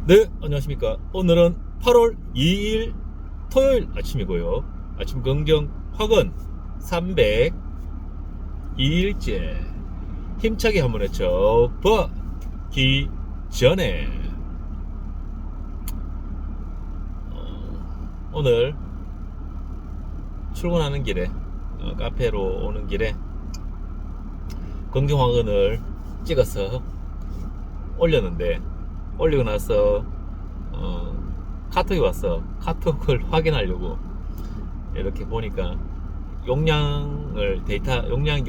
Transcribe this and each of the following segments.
네, 안녕하십니까. 오늘은 8월 2일 토요일 아침이고요. 아침 긍정 확은 302일째. 힘차게 한번 외쳐보기 전에 오늘 출근하는 길에 카페로 오는 길에 긍정 확은을 찍어서 올렸는데, 올리고 나서 카톡이 왔어. 카톡을 확인하려고 이렇게 보니까 용량이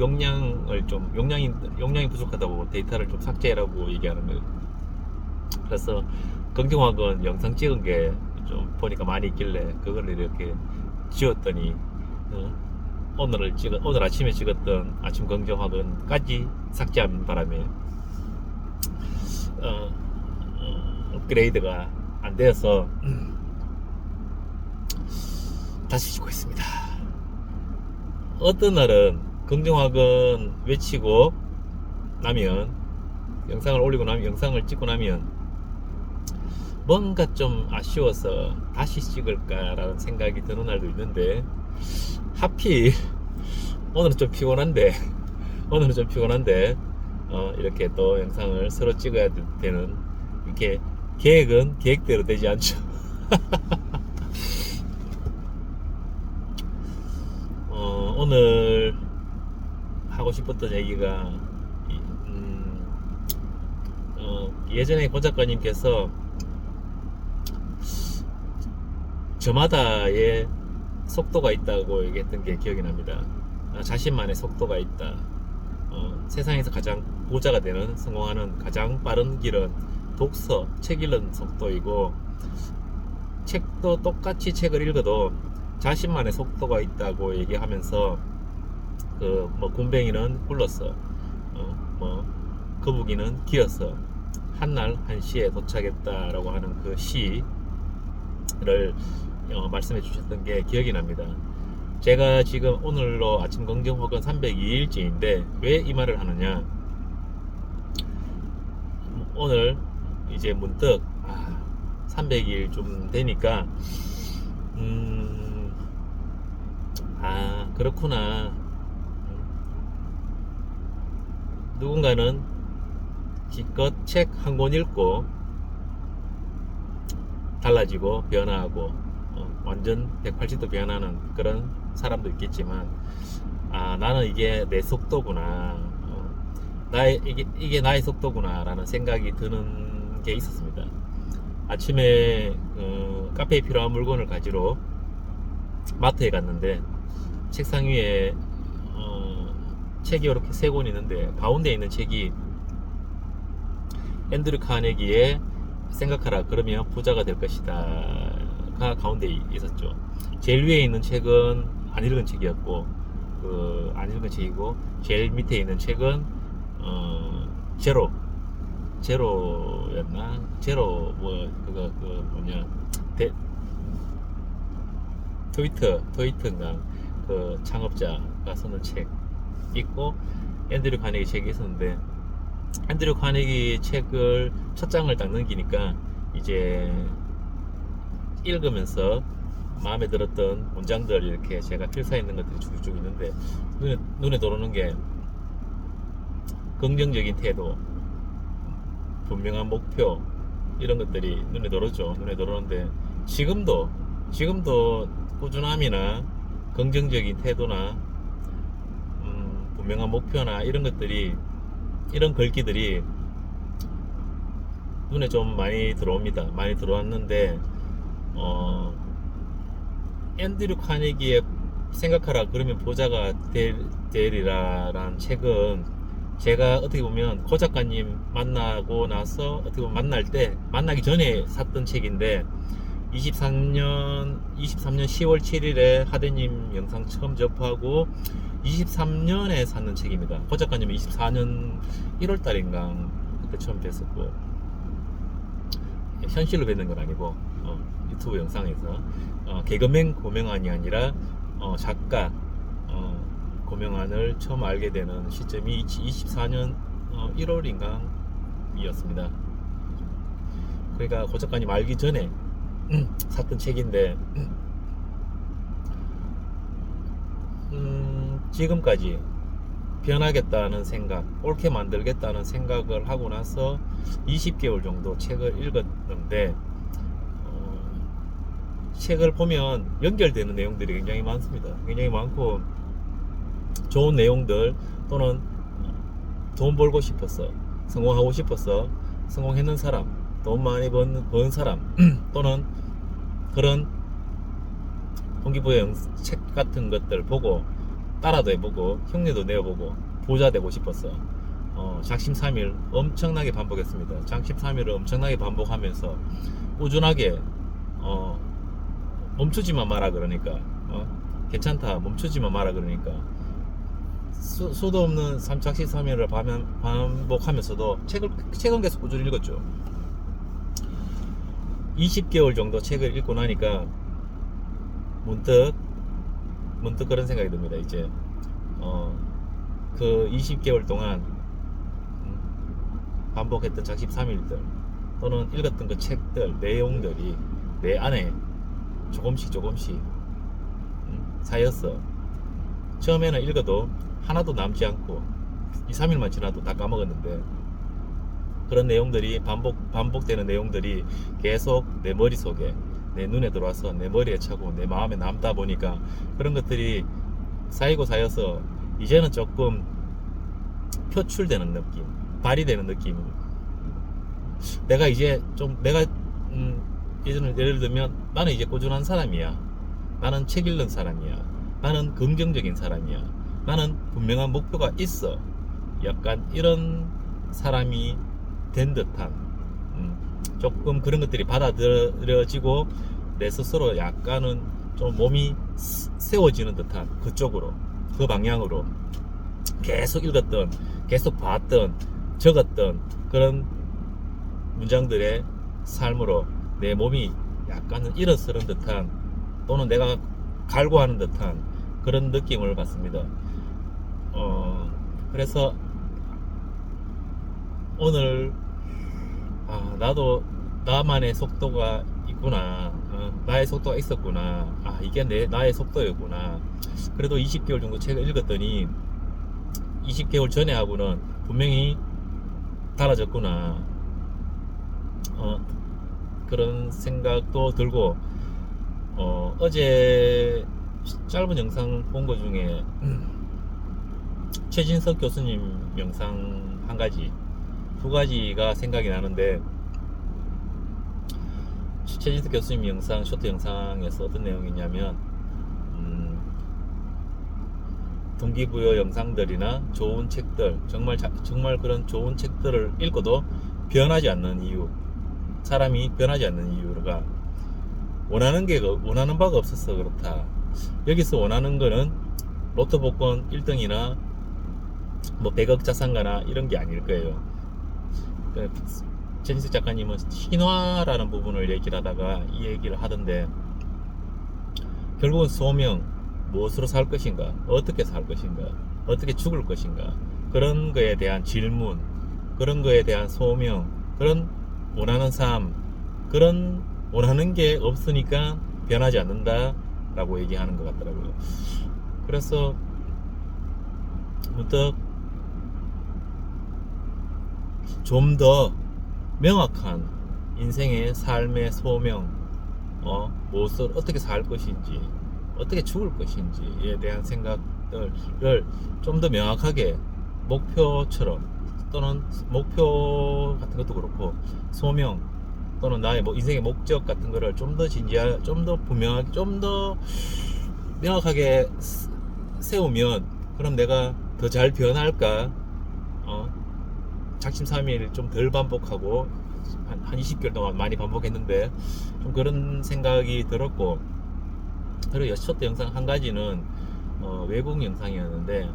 부족하다고 데이터를 좀 삭제라고 얘기하는 거예요. 그래서 긍정학은 영상 찍은 게 좀 보니까 많이 있길래 그걸 이렇게 지웠더니 오늘 아침에 찍었던 아침 긍정학은까지 삭제한 바람에 업그레이드가 안 되어서 다시 찍고 있습니다. 어떤 날은 긍정학은 외치고 나면, 영상을 올리고 나면, 영상을 찍고 나면 뭔가 좀 아쉬워서 다시 찍을까라는 생각이 드는 날도 있는데, 하필 오늘은 좀 피곤한데 이렇게 또 영상을 서로 찍어야 되는, 이렇게 계획은 계획대로 되지 않죠. 오늘 하고 싶었던 얘기가 예전에 고 작가님께서 저마다의 속도가 있다고 얘기했던 게 기억이 납니다. 자신만의 속도가 있다. 세상에서 가장 부자가 되는, 성공하는 가장 빠른 길은 독서, 책 읽는 속도이고, 책도 똑같이 책을 읽어도 자신만의 속도가 있다고 얘기하면서, 굼벵이는 굴렀어, 거북이는 기어서 한날 한시에 도착했다라고 하는 그 시를 말씀해 주셨던 게 기억이 납니다. 제가 지금 오늘로 아침 긍정 혹은 302일째인데 왜 이 말을 하느냐, 오늘 이제 문득 300일 좀 되니까 그렇구나. 누군가는 기껏 책 한 권 읽고 달라지고 변화하고 완전 180도 변하는 그런 사람도 있겠지만, 나는 이게 내 속도구나, 이게 나의 속도구나 라는 생각이 드는 게 있었습니다. 아침에 카페에 필요한 물건을 가지러 마트에 갔는데, 책상 위에 책이 이렇게 세 권 있는데, 가운데 있는 책이 앤드류 카네기의 생각하라 그러면 부자가 될 것이다 가 가운데 있었죠. 제일 위에 있는 책은 안 읽은 책이었고, 안 읽은 책이고, 제일 밑에 있는 책은 제로였나? 트위터인가, 그 창업자가 쓰는 책 있고, 앤드류 카네기 책이 있었는데, 앤드류 카네기 책을 첫 장을 딱 넘기니까 이제 읽으면서 마음에 들었던 문장들, 이렇게 제가 필사해 있는 것들이 쭉쭉 있는데, 눈에 들어오는 게 긍정적인 태도, 분명한 목표, 이런 것들이 눈에 들어오죠. 눈에 들어오는데, 지금도 꾸준함이나 긍정적인 태도나 분명한 목표나 이런 것들이, 이런 글귀들이 눈에 좀 많이 들어옵니다. 많이 들어왔는데, 앤드류 카네기의 생각하라 그러면 부자가 되리라라는 책은, 제가 어떻게 보면 고 작가님 만나고 나서, 어떻게 보면 만나기 전에 샀던 책인데, 23년 10월 7일에 하대님 영상 처음 접하고 23년에 샀는 책입니다. 고 작가님은 24년 1월 달인가 그때 처음 뵀었고, 현실로 뵙는 건 아니고 유튜브 영상에서 개그맨 고명환이 아니라 작가 고명환을 처음 알게 되는 시점이 24년 1월인가 이었습니다. 그러니까 고 작가님 알기 전에 샀던 책인데 지금까지 변하겠다는 생각, 옳게 만들겠다는 생각을 하고 나서 20개월 정도 책을 읽었는데 책을 보면 연결되는 내용들이 굉장히 많습니다. 굉장히 많고 좋은 내용들 또는 돈 벌고 싶어서 성공하고 싶어서 성공했는 사람, 돈 많이 번 사람 또는 그런 동기부여 책 같은 것들 보고 따라도 해보고 흉내도 내어보고 부자 되고 싶어서 작심삼일 엄청나게 반복했습니다. 작심삼일을 엄청나게 반복하면서 꾸준하게 멈추지만 마라 그러니까 괜찮다 멈추지만 마라 그러니까 수도 없는 작심삼일을 반복하면서도 책은 계속 꾸준히 읽었죠. 20개월 정도 책을 읽고 나니까 문득 그런 생각이 듭니다. 이제 그 20개월 동안 반복했던 작심삼일들 또는 읽었던 그 책들 내용들이 내 안에 조금씩 쌓였어. 처음에는 읽어도 하나도 남지 않고 2, 3일만 지나도 다 까먹었는데 그런 내용들이 반복되는 내용들이 계속 내 머릿속에 내 눈에 들어와서 내 머리에 차고 내 마음에 남다 보니까 그런 것들이 쌓이고 쌓여서 이제는 조금 표출되는 느낌, 발휘되는 느낌. 내가 이제 좀 예를 들면 나는 이제 꾸준한 사람이야. 나는 책 읽는 사람이야. 나는 긍정적인 사람이야. 나는 분명한 목표가 있어. 약간 이런 사람이 된 듯한 조금 그런 것들이 받아들여지고 내 스스로 약간은 좀 몸이 세워지는 듯한 그쪽으로 그 방향으로 계속 읽었던 계속 봤던 적었던 그런 문장들의 삶으로 내 몸이 약간은 일어서는 듯한 또는 내가 갈구하는 듯한 그런 느낌을 받습니다. 그래서 오늘 나도 나만의 속도가 있구나. 나의 속도가 있었구나. 이게 나의 속도였구나. 그래도 20개월 정도 책을 읽었더니 20개월 전에 하고는 분명히 달라졌구나. 그런 생각도 들고 어제 짧은 영상 본 거 중에 최진석 교수님 영상 한 가지, 두 가지가 생각이 나는데 최진석 교수님 영상, 쇼트 영상에서 어떤 내용이냐면 동기부여 영상들이나 좋은 책들, 정말 그런 좋은 책들을 읽고도 변하지 않는 이유, 사람이 변하지 않는 이유가 원하는 바가 없어서 그렇다. 여기서 원하는 거는 로또 복권 1등이나 뭐 100억 자산가나 이런 게 아닐 거예요. 최진석 작가님은 신화라는 부분을 얘기를 하다가 이 얘기를 하던데 결국은 소명, 무엇으로 살 것인가, 어떻게 살 것인가, 어떻게 죽을 것인가, 그런 거에 대한 질문, 그런 거에 대한 소명, 그런 원하는 삶, 그런 원하는 게 없으니까 변하지 않는다 라고 얘기하는 것 같더라고요. 그래서 문득 좀 더 명확한 인생의 삶의 소명, 무엇을 어떻게 살 것인지, 어떻게 죽을 것인지에 대한 생각들을 좀 더 명확하게 목표처럼 또는 목표 같은 것도 그렇고 소명 또는 나의 인생의 목적 같은 거를 좀 더 좀 더 분명하게, 좀 더 명확하게 세우면 그럼 내가 더 잘 변할까? 작심삼일 좀 덜 반복하고 한 20개월 동안 많이 반복했는데 좀 그런 생각이 들었고, 그리고 쇼트 영상 한 가지는 외국 영상이었는데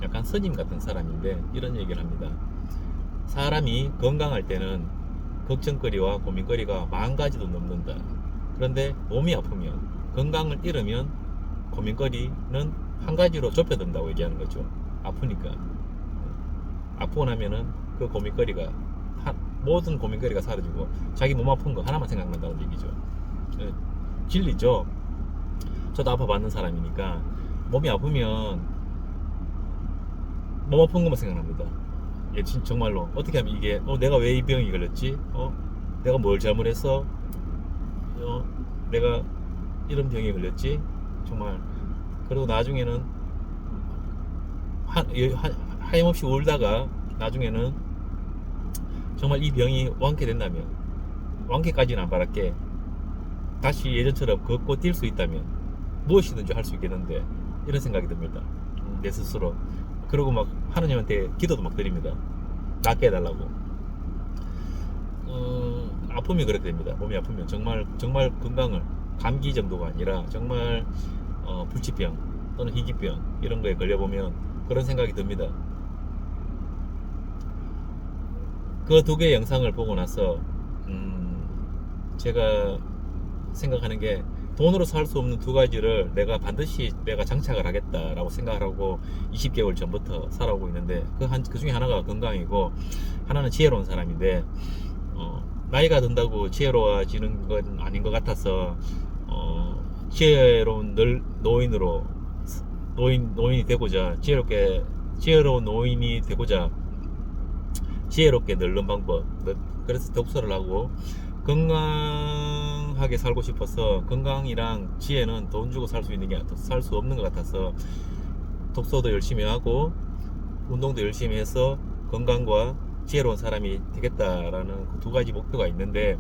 약간 스님 같은 사람인데 이런 얘기를 합니다. 사람이 건강할 때는 걱정거리와 고민거리가 10,000가지도 넘는다. 그런데 몸이 아프면, 건강을 잃으면 고민거리는 한 가지로 좁혀든다고 얘기하는 거죠. 아프니까. 아프고 나면은 그 고민거리가 모든 고민거리가 사라지고 자기 몸 아픈 거 하나만 생각난다는 얘기죠. 예, 진리죠. 저도 아파받는 사람이니까 몸이 아프면 몸 아픈 것만 생각납니다. 예, 정말로 어떻게 하면 이게 내가 왜 이 병이 걸렸지? 내가 뭘 잘못했어? 내가 이런 병에 걸렸지? 정말. 그리고 나중에는 하염없이 울다가 나중에는 정말 이 병이 완쾌된다면, 완쾌까지는 안 바랄게, 다시 예전처럼 걷고 뛸 수 있다면 무엇이든지 할 수 있겠는데, 이런 생각이 듭니다. 내 스스로. 그리고 막 하느님한테 기도도 막 드립니다. 낫게 해달라고. 아픔이 그렇게 됩니다. 몸이 아프면 정말 정말 건강을, 감기 정도가 아니라 정말 불치병 또는 희귀병 이런 거에 걸려보면 그런 생각이 듭니다. 그 두 개의 영상을 보고 나서 제가 생각하는 게, 돈으로 살 수 없는 두 가지를 내가 반드시 내가 장착을 하겠다라고 생각을 하고 20개월 전부터 살아오고 있는데, 그 중에 하나가 건강이고 하나는 지혜로운 사람인데, 나이가 든다고 지혜로워지는 건 아닌 것 같아서 지혜로운 노인이 되고자, 지혜로운 노인이 되고자 지혜롭게 늙는 방법, 그래서 독서를 하고 건강하게 살고 싶어서, 건강이랑 지혜는 돈 주고 살 수 있는 게 살 수 없는 것 같아서 독서도 열심히 하고 운동도 열심히 해서 건강과 지혜로운 사람이 되겠다라는 그 두 가지 목표가 있는데,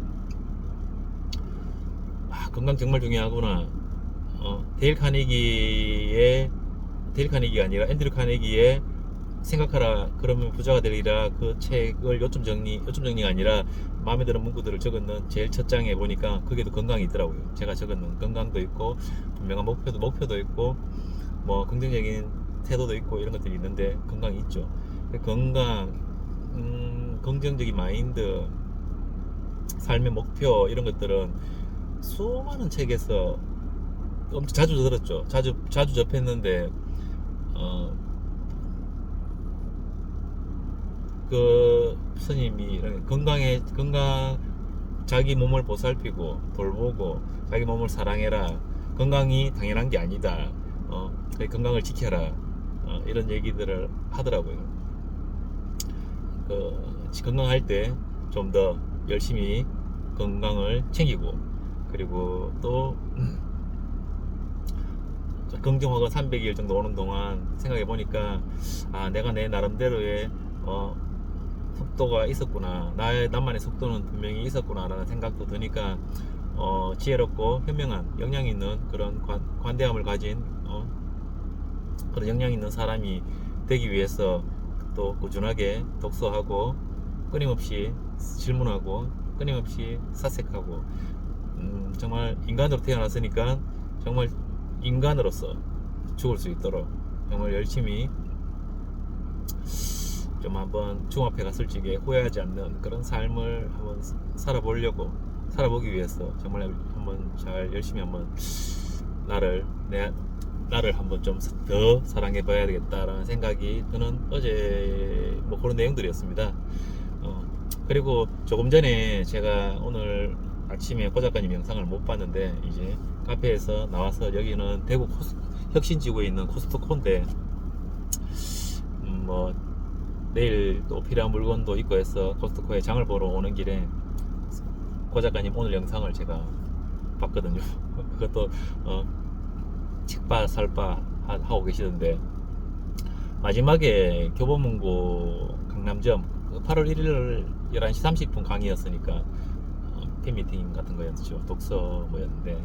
건강 정말 중요하구나. 데일 카네기가 아니라 앤드류 카네기의 생각하라 그러면 부자가 되리라, 그 책을 요점정리가 아니라 마음에 드는 문구들을 적었는 제일 첫 장에 보니까 거기에도 건강이 있더라고요. 제가 적었는 건강도 있고 분명한 목표도 있고 뭐 긍정적인 태도도 있고 이런 것들이 있는데 건강이 있죠. 긍정적인 마인드, 삶의 목표 이런 것들은 수많은 책에서 엄청 자주 들었죠. 자주 접했는데 그 스님이 자기 몸을 보살피고 돌보고 자기 몸을 사랑해라, 건강이 당연한 게 아니다, 건강을 지켜라, 이런 얘기들을 하더라고요. 건강할 때 좀 더 열심히 건강을 챙기고, 그리고 또 긍정화가 300일 정도 오는 동안 생각해 보니까, 내가 내 나름대로의 속도가 있었구나, 나만의 속도는 분명히 있었구나 라는 생각도 드니까 지혜롭고 현명한, 역량 있는 그런 관대함을 가진 그런 역량 있는 사람이 되기 위해서 또 꾸준하게 독서하고 끊임없이 질문하고 끊임없이 사색하고, 정말 인간으로 태어났으니까 정말 인간으로서 죽을 수 있도록 정말 열심히 좀 한번 중앞에 갔을 적에 후회하지 않는 그런 삶을 한번 살아보기 위해서 정말 한번 열심히 한번 나를 한번 좀 더 사랑해 봐야 되겠다라는 생각이 드는 어제 뭐 그런 내용들이었습니다. 그리고 조금 전에 제가 오늘 아침에 고 작가님 영상을 못 봤는데, 이제 카페에서 나와서, 여기는 대구 혁신지구에 있는 코스트코인데 뭐 내일 또 필요한 물건도 있고 해서 코스트코에 장을 보러 오는 길에 고 작가님 오늘 영상을 제가 봤거든요. 그것도 책봐 살바 하고 계시던데, 마지막에 교보문고 강남점 8월 1일 11시 30분 강의였으니까 팬미팅 같은 거였죠. 독서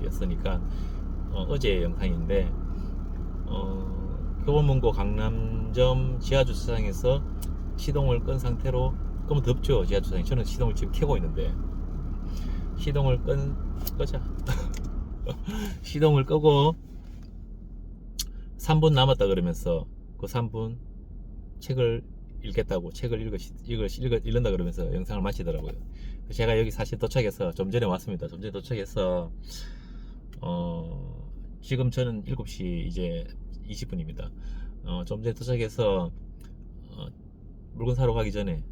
였으니까 어제 영상인데, 교보문고 강남점 지하주차장에서 시동을 끈 상태로, 그러면 덥죠 지하주차장이. 저는 시동을 지금 켜고 있는데, 시동을 끄자. 시동을 끄고 3분 남았다 그러면서 그 3분 책을 읽겠다고, 책을 읽는다 그러면서 영상을 마치더라고요. 제가 여기 사실 도착해서 좀 전에 왔습니다. 좀 전에 도착해서 지금 저는 7시 이제 20분입니다. 좀 전에 도착해서 물건 사러 가기 전에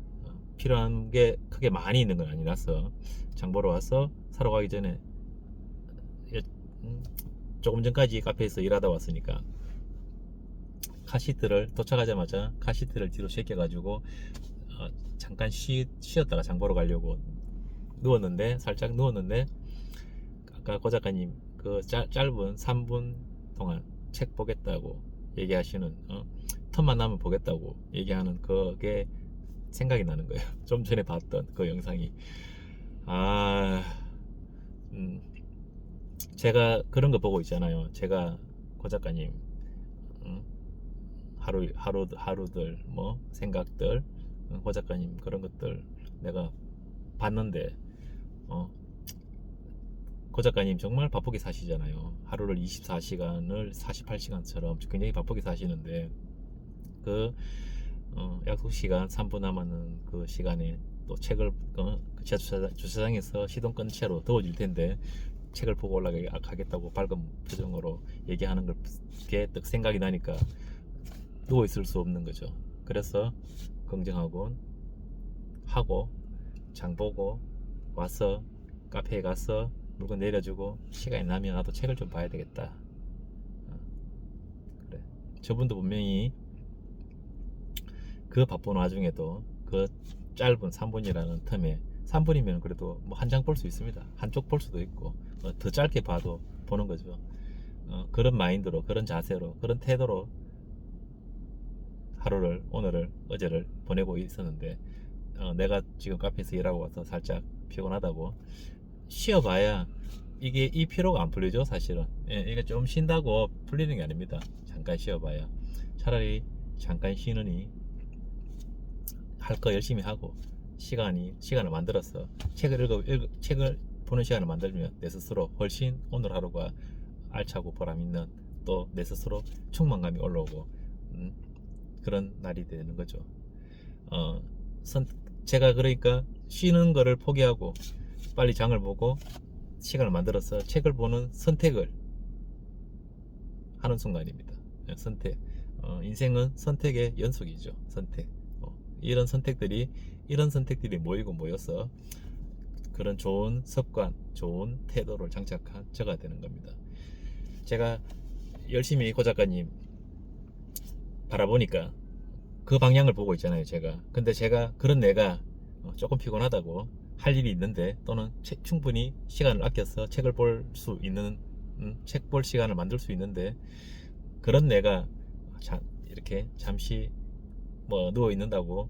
필요한 게 크게 많이 있는 건 아니라서 장 보러 와서 사러 가기 전에 조금 전까지 카페에서 일하다 왔으니까 카시트를 도착하자마자 카시트를 뒤로 제껴가지고 잠깐 쉬었다가 장 보러 가려고 누웠는데 살짝 누웠는데 아까 고 작가님 그 짧은 3분 동안 책 보겠다고 얘기하시는 틈만 나면 보겠다고 얘기하는 그게 생각이 나는 거예요. 좀 전에 봤던 그 영상이. 제가 그런 거 보고 있잖아요. 제가 고 작가님 하루들 뭐 생각들 고 작가님 그런 것들 내가 봤는데 고 작가님 정말 바쁘게 사시잖아요. 하루를 24시간을 48시간처럼 굉장히 바쁘게 사시는데 그 약속 시간 3분 남았는 그 시간에 또 책을 주차장에서 시동 끈 채로 더워질 텐데 책을 보고 올라가겠다고 밝은 표정으로 얘기하는 게 딱 생각이 나니까 누워 있을 수 없는 거죠. 그래서 긍정하고 하고 장 보고 와서 카페에 가서 물건 내려주고 시간이 나면 나도 책을 좀 봐야 되겠다. 그래. 저분도 분명히 그 바쁜 와중에도 그 짧은 3분이라는 틈에 3분이면 그래도 뭐 한 장 볼 수 있습니다. 한쪽 볼 수도 있고 더 짧게 봐도 보는 거죠. 그런 마인드로 그런 자세로 그런 태도로 하루를 오늘을 어제를 보내고 있었는데 내가 지금 카페에서 일하고 와서 살짝 피곤하다고 쉬어봐야 이게 이 피로가 안 풀리죠. 사실은 이게 좀 쉰다고 풀리는 게 아닙니다. 잠깐 쉬어봐야 차라리 잠깐 쉬느니 할 거 열심히 하고 시간을 만들어서 책을 보는 시간을 만들면 내 스스로 훨씬 오늘 하루가 알차고 보람있는 또 내 스스로 충만감이 올라오고 그런 날이 되는 거죠. 제가 그러니까 쉬는 거를 포기하고 빨리 장을 보고 시간을 만들어서 책을 보는 선택을 하는 순간입니다. 선택. 인생은 선택의 연속이죠. 선택. 이런 선택들이 모이고 모여서 그런 좋은 습관, 좋은 태도를 장착한 저가 되는 겁니다. 제가 열심히 고 작가님 바라보니까 그 방향을 보고 있잖아요. 근데 제가 그런 내가 조금 피곤하다고 할 일이 있는데 또는 충분히 시간을 아껴서 책을 볼 수 있는 책 볼 시간을 만들 수 있는데 그런 내가 이렇게 잠시 뭐 누워 있는다고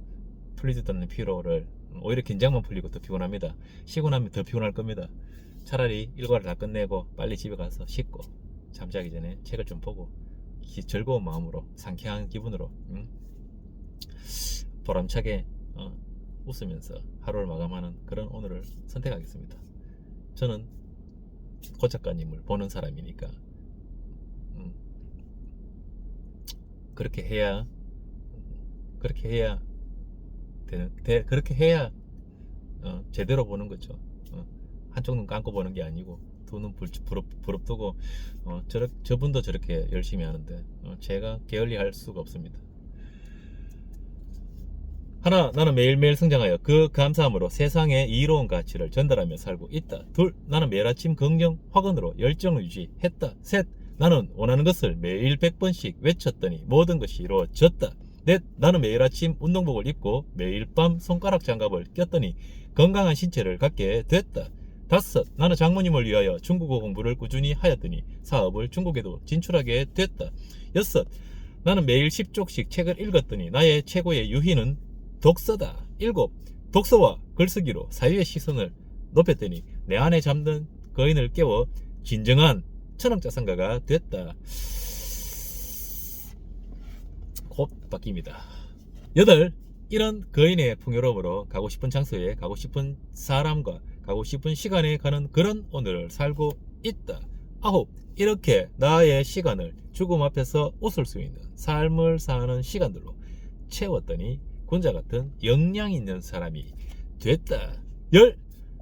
풀리지도 않는 피로를 오히려 긴장만 풀리고 더 피곤합니다. 쉬고 나면 더 피곤할 겁니다. 차라리 일과를 다 끝내고 빨리 집에 가서 씻고 잠자기 전에 책을 좀 보고 즐거운 마음으로 상쾌한 기분으로 보람차게 웃으면서 하루를 마감하는 그런 오늘을 선택하겠습니다. 저는 고 작가님을 보는 사람이니까 그렇게 해야 제대로 보는 거죠. 한쪽 눈 감고 보는 게 아니고 두 눈 부릅뜨고 저분도 저렇게 열심히 하는데 제가 게을리할 수가 없습니다. 하나, 나는 매일매일 성장하여 그 감사함으로 세상에 이로운 가치를 전달하며 살고 있다. 둘, 나는 매일 아침 긍정 확언으로 열정을 유지했다. 셋, 나는 원하는 것을 매일 100번씩 외쳤더니 모든 것이 이루어졌다. 넷, 나는 매일 아침 운동복을 입고 매일 밤 손가락 장갑을 꼈더니 건강한 신체를 갖게 됐다. 다섯, 나는 장모님을 위하여 중국어 공부를 꾸준히 하였더니 사업을 중국에도 진출하게 됐다. 여섯, 나는 매일 10쪽씩 책을 읽었더니 나의 최고의 유희는 독서다. 일곱, 독서와 글쓰기로 사회의 시선을 높였더니 내 안에 잠든 거인을 깨워 진정한 천왕자산가가 됐다. 곧 바뀝니다. 여덟, 이런 거인의 풍요로움으로 가고 싶은 장소에 가고 싶은 사람과 가고 싶은 시간에 가는 그런 오늘을 살고 있다. 아홉, 이렇게 나의 시간을 죽음 앞에서 웃을 수 있는 삶을 사는 시간들로 채웠더니 군자 같은 역량 있는 사람이 됐다. 열,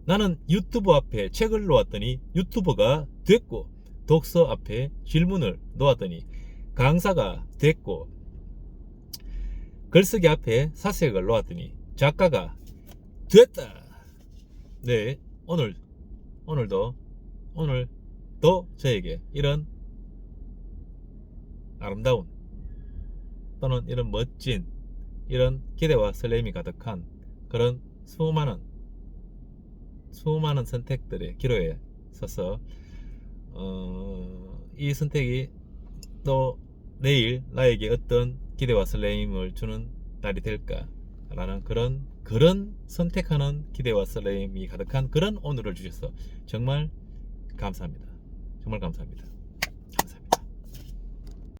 나는 유튜브 앞에 책을 놓았더니 유튜버가 됐고 독서 앞에 질문을 놓았더니 강사가 됐고 글쓰기 앞에 사색을 놓았더니 작가가 됐다. 네, 오늘도 저에게 이런 아름다운 또는 이런 멋진 이런 기대와 설렘이 가득한 그런 수많은 선택들의 기로에 서서 이 선택이 또 내일 나에게 어떤 기대와 설렘을 주는 날이 될까라는 그런 선택하는 기대와 설렘이 가득한 그런 오늘을 주셔서 정말 감사합니다. 정말 감사합니다.